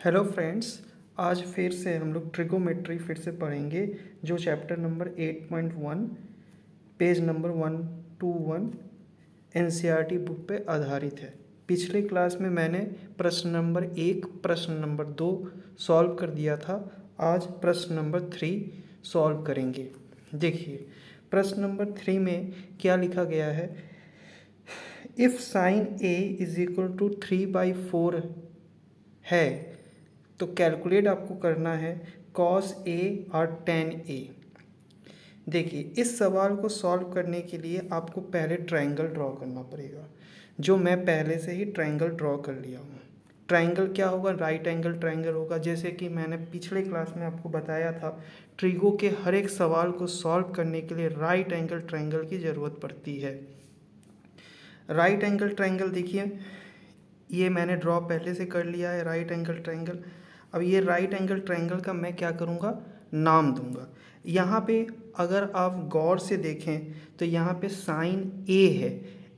Hello friends, आज फिर से हम लोग ट्रिगोमेट्री फिर से पढ़ेंगे जो chapter number 8.1 page number 121 NCERT book पे आधारित है। पिछले क्लास में मैंने प्रश्न नंबर 1 प्रश्न नंबर 2 सॉल्व कर दिया था। आज प्रश्न नंबर 3 सॉल्व करेंगे। देखिए प्रश्न नंबर 3 में क्या लिखा गया है। If sine A is equal to 3/4 है तो कैलकुलेट आपको करना है कॉस ए और टेन ए। देखिए इस सवाल को सॉल्व करने के लिए आपको पहले ट्रायंगल ड्रॉ करना पड़ेगा, जो मैं पहले से ही ट्रायंगल ड्रॉ कर लिया हूँ। ट्रायंगल क्या होगा? राइट एंगल ट्रायंगल होगा। जैसे कि मैंने पिछले क्लास में आपको बताया था, ट्रिगो के हर एक सवाल को सॉल्व करने के लिए राइट एंगल ट्रायंगल की ज़रूरत पड़ती है। राइट एंगल ट्रायंगल देखिए, ये मैंने ड्रॉ पहले से कर लिया है राइट एंगल ट्रायंगल। अब ये राइट एंगल ट्रायंगल का मैं क्या करूँगा, नाम दूंगा। यहाँ पे अगर आप गौर से देखें तो यहाँ पे साइन ए है,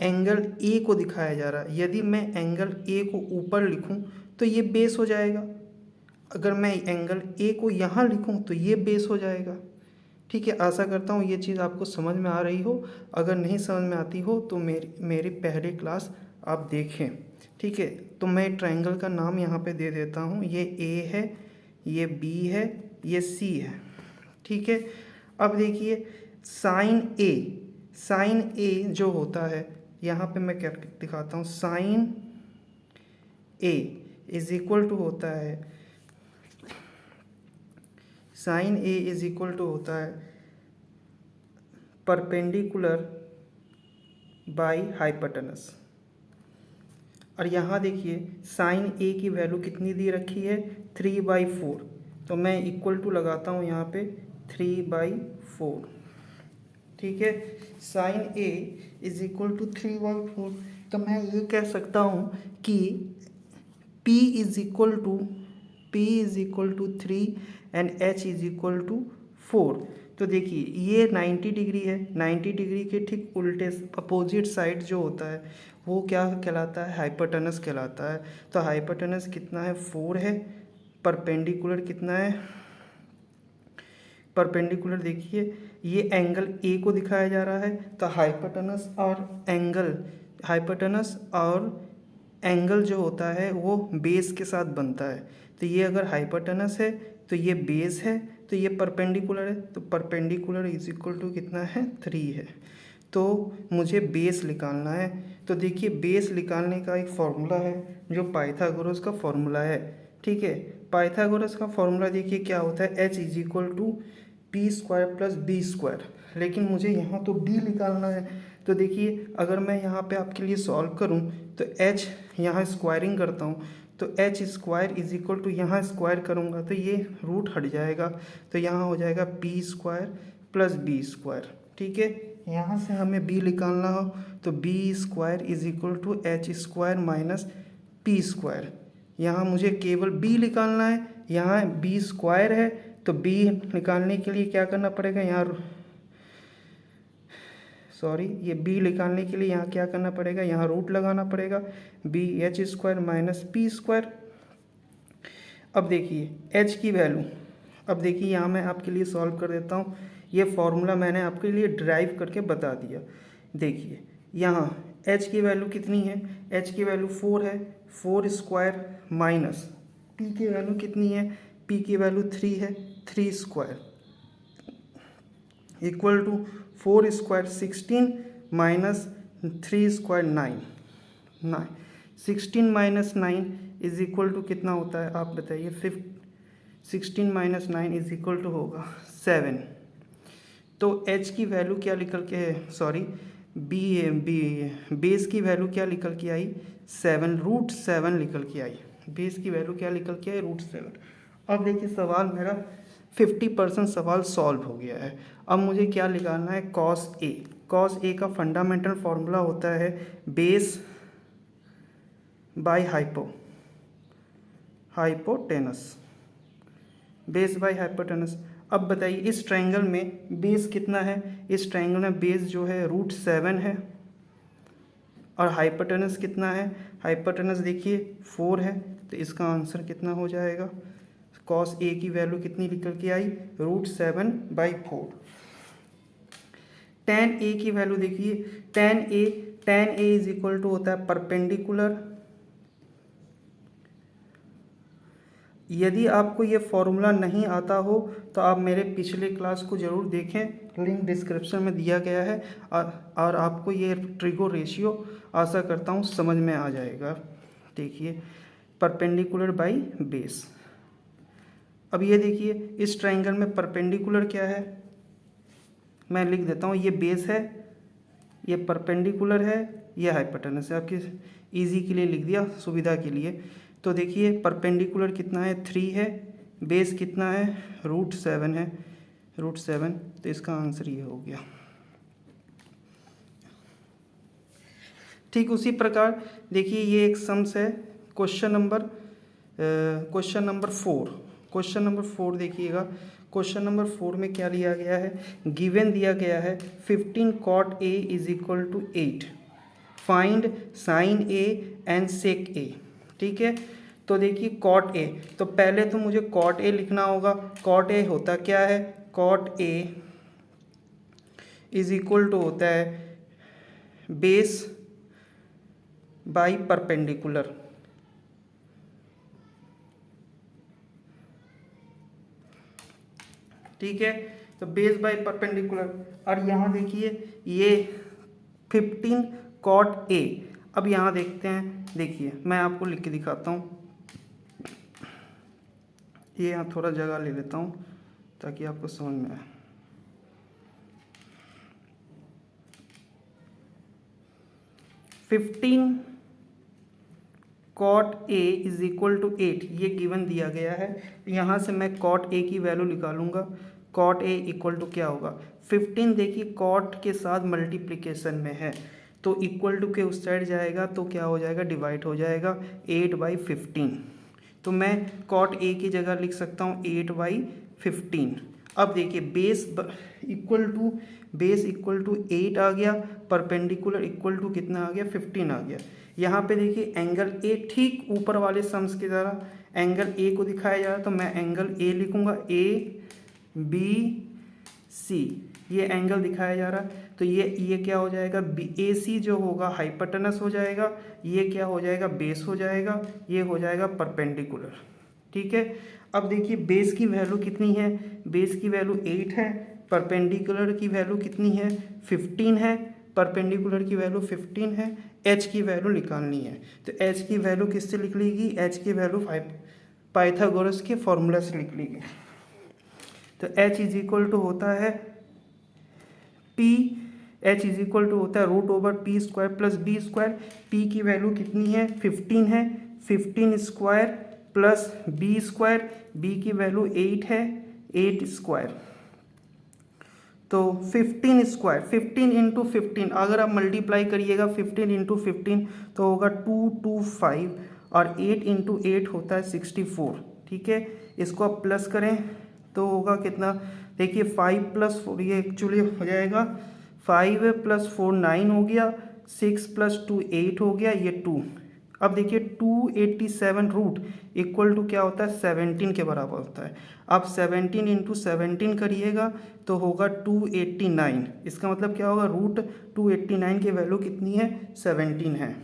एंगल ए को दिखाया जा रहा है। यदि मैं एंगल ए को ऊपर लिखूँ तो ये बेस हो जाएगा, अगर मैं एंगल ए को यहाँ लिखूँ तो ये बेस हो जाएगा। ठीक है, आशा करता हूँ ये चीज़ आपको समझ में आ रही हो। अगर नहीं समझ में आती हो तो मेरी पहले क्लास आप देखें। ठीक है, तो मैं ट्रायंगल का नाम यहाँ पे दे देता हूँ। ये ए है, ये बी है, ये सी है। ठीक है, अब देखिए साइन ए जो होता है, यहाँ पे मैं क्या दिखाता हूँ, sine A is equal to होता है, sine A is equal to होता है परपेंडिकुलर बाई हाइपोटेनस। और यहाँ देखिए साइन ए की वैल्यू कितनी दी रखी है, 3/4। तो मैं इक्वल टू लगाता हूँ यहाँ पे 3/4। ठीक है, sine A is equal to 3/4। तो मैं ये कह सकता हूँ कि P is equal to 3 and H is equal to 4। तो देखिए ये 90 डिग्री है, 90 डिग्री के ठीक उल्टे अपोजिट साइड जो होता है वो क्या कहलाता है, हाइपोटेनस कहलाता है। तो हाइपोटेनस कितना है, 4 है। परपेंडिकुलर कितना है, परपेंडिकुलर देखिए ये एंगल ए को दिखाया जा रहा है। तो हाइपोटेनस और एंगल जो होता है वो बेस के साथ बनता है। तो ये अगर हाइपोटेनस है तो ये बेस है, तो ये परपेंडिकुलर है। तो परपेंडिकुलर इज इक्वल टू कितना है, 3 है। तो मुझे बेस निकालना है। तो देखिए बेस निकालने का एक फॉर्मूला है जो पाइथागोरस का फॉर्मूला है। ठीक है, पाइथागोरस का फॉर्मूला देखिए क्या होता है, H is equal to p² plus b²। लेकिन मुझे यहाँ तो b निकालना है। तो देखिए अगर मैं यहाँ पे आपके लिए सॉल्व करूँ तो h यहाँ स्क्वायरिंग करता हूँ, तो h² इज इक्वल टू यहाँ स्क्वायर करूँगा तो ये रूट हट जाएगा, तो यहाँ हो जाएगा p² प्लस b²। ठीक है, यहाँ से हमें b निकालना हो तो b² is equal to h² minus p²। यहाँ मुझे केवल b निकालना है, यहाँ b² है। तो b निकालने के लिए क्या करना पड़ेगा, ये b निकालने के लिए यहाँ क्या करना पड़ेगा, यहाँ रूट लगाना पड़ेगा, bh² माइनस p²। अब देखिए h की वैल्यू, अब देखिए यहाँ मैं आपके लिए सॉल्व कर देता हूँ। ये फॉर्मूला मैंने आपके लिए ड्राइव करके बता दिया। देखिए यहाँ h की वैल्यू कितनी है, h की वैल्यू 4 है, 4² माइनस p की वैल्यू कितनी है, p की वैल्यू 3 है, 3² equal to 4² 16 minus 3² 9। 16 minus 9 is equal to कितना होता है, आप बताइए। 16 माइनस 9 इज इक्वल टू होगा 7। तो h की वैल्यू क्या निकल के, बेस की वैल्यू क्या निकल के आई, 7, √7 निकल के आई। बेस की वैल्यू क्या निकल के आई, √7। अब देखिए सवाल मेरा 50% सवाल सॉल्व हो गया है। अब मुझे क्या निकालना है, कॉस ए। कॉस ए का फंडामेंटल फॉर्मूला होता है base by hypotenuse, base by hypotenuse. अब बताइए इस ट्रायंगल में बेस कितना है, इस ट्रायंगल में बेस जो है √7 है और हाइपोटेनस कितना है, हाइपोटेनस देखिए 4 है। तो इसका आंसर कितना हो जाएगा, कॉस ए की वैल्यू कितनी निकल के आई, √7/4। tan ए की वैल्यू देखिए, tan A is equal to होता है परपेंडिकुलर। यदि आपको ये फॉर्मूला नहीं आता हो तो आप मेरे पिछले क्लास को ज़रूर देखें, लिंक डिस्क्रिप्शन में दिया गया है। और आपको ये ट्रिगो रेशियो आशा करता हूँ समझ में आ जाएगा। देखिए परपेंडिकुलर बाय बेस। अब ये देखिए इस ट्रायंगल में परपेंडिकुलर क्या है, मैं लिख देता हूँ, ये बेस है, ये परपेंडिकुलर है, ये हाइपोटेनस है। आपके इजी के लिए लिख दिया, सुविधा के लिए। तो देखिए परपेंडिकुलर कितना है, 3 है, बेस कितना है, √7 है, √7। तो इसका आंसर ये हो गया। ठीक उसी प्रकार देखिए ये एक सम्स है, क्वेश्चन नंबर 4। क्वेश्चन नंबर 4 देखिएगा। क्वेश्चन नंबर 4 में क्या लिया गया है, गिवन दिया गया है 15 cot A is equal to 8, find sine A and sec A। ठीक है, तो देखिए cot A, तो पहले तो मुझे cot A लिखना होगा। cot A होता क्या है, cot A is equal to होता है बेस बाई परपेंडिकुलर। ठीक है, तो बेस बाय परपेंडिकुलर। और यहाँ देखिए ये 15 cot A। अब यहाँ देखते हैं, देखिए मैं आपको लिख के दिखाता हूँ, ये यहाँ थोड़ा जगह ले लेता हूँ ताकि आपको समझ में आए। $15 cot A is equal to 8, ये गिवन दिया गया है। यहाँ से मैं cot A की वैल्यू निकालूंगा। cot A इक्वल टू क्या होगा, 15 देखिए cot के साथ मल्टीप्लिकेशन में है तो इक्वल टू के उस साइड जाएगा तो क्या हो जाएगा, डिवाइड हो जाएगा 8/15। तो मैं cot A की जगह लिख सकता हूँ 8/15। अब देखिए बेस इक्वल टू 8 आ गया, परपेंडिकुलर इक्वल टू कितना आ गया, 15 आ गया। यहाँ पे देखिए एंगल ए ठीक ऊपर वाले सम्स की तरह एंगल ए को दिखाया जा रहा है, तो मैं एंगल ए लिखूंगा, ABC ये एंगल दिखाया जा रहा है। तो ये क्या हो जाएगा, AC जो होगा हाइपोटेनस हो जाएगा, ये क्या हो जाएगा, बेस हो जाएगा, ये हो जाएगा परपेंडिकुलर। ठीक है, अब देखिए बेस की वैल्यू कितनी है, बेस की वैल्यू 8 है, परपेंडिकुलर की वैल्यू कितनी है, 15 है, परपेंडिकुलर की वैल्यू 15 है, h की वैल्यू निकालनी है। तो h की वैल्यू किससे लिख लेगी, h की वैल्यू पाइथागोरस के फॉर्मूला से लिख लेगी। तो h इज इक्वल टू होता है h इज इक्वल टू होता है √p² प्लस b²। p की वैल्यू कितनी है, 15 है, 15² प्लस b², b की वैल्यू 8 है, 8²। तो 15 इंटू 15 अगर आप मल्टीप्लाई करिएगा 15 इंटू 15 तो होगा 225 और 8 इंटू 8 होता है 64। ठीक है, इसको आप प्लस करें तो होगा कितना, देखिए 5 + 4, ये एक्चुअली हो जाएगा 5 + 4 9 हो गया, 6 + 2 8 हो गया, ये 2। अब देखिए 287 रूट इक्वल टू क्या होता है, 17 के बराबर होता है। आप 17 इंटू 17 करिएगा तो होगा 289। इसका मतलब क्या होगा, √289 की वैल्यू कितनी है, 17 है।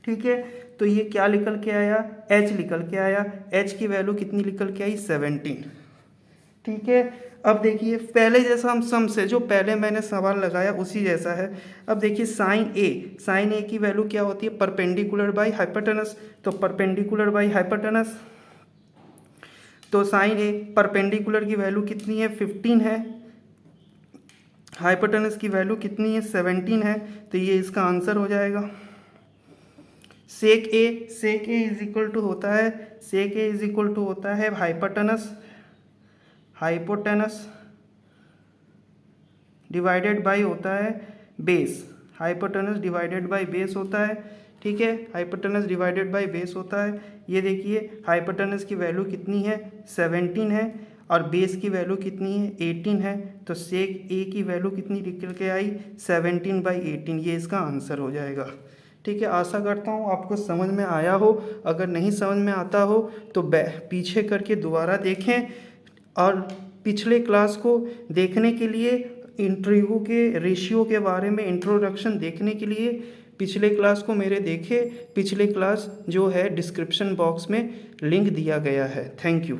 ठीक है, तो ये क्या निकल के आया, h निकल के आया, h की वैल्यू कितनी निकल के आई, 17। ठीक है, अब देखिए पहले जैसा हम सम से जो पहले मैंने सवाल लगाया उसी जैसा है। अब देखिए साइन ए की वैल्यू क्या होती है, परपेंडिकुलर बाय हाइपोटेनस। तो परपेंडिकुलर बाय हाइपोटेनस, तो साइन ए परपेंडिकुलर की वैल्यू कितनी है, 15 है, हाइपोटेनस की वैल्यू कितनी है, 17 है। तो ये इसका आंसर हो जाएगा। सेक ए इज इक्वल टू होता है हाइपोटेनस डिवाइडेड बाय होता है base, hypotenuse divided by base होता है। ठीक है, हाइपोटेनस डिवाइडेड बाय बेस होता है। ये देखिए हाइपोटेनस की वैल्यू कितनी है, 17 है, और बेस की वैल्यू कितनी है, 18 है। तो सेक ए की वैल्यू कितनी निकल के आई, 17/18। ये इसका आंसर हो जाएगा। ठीक है, आशा करता हूँ आपको समझ में आया हो। अगर नहीं समझ में आता हो तो पीछे करके दोबारा देखें, और पिछले क्लास को देखने के लिए इंटरव्यू के रेशियो के बारे में इंट्रोडक्शन देखने के लिए पिछले क्लास को मेरे देखें। पिछले क्लास जो है डिस्क्रिप्शन बॉक्स में लिंक दिया गया है। Thank you.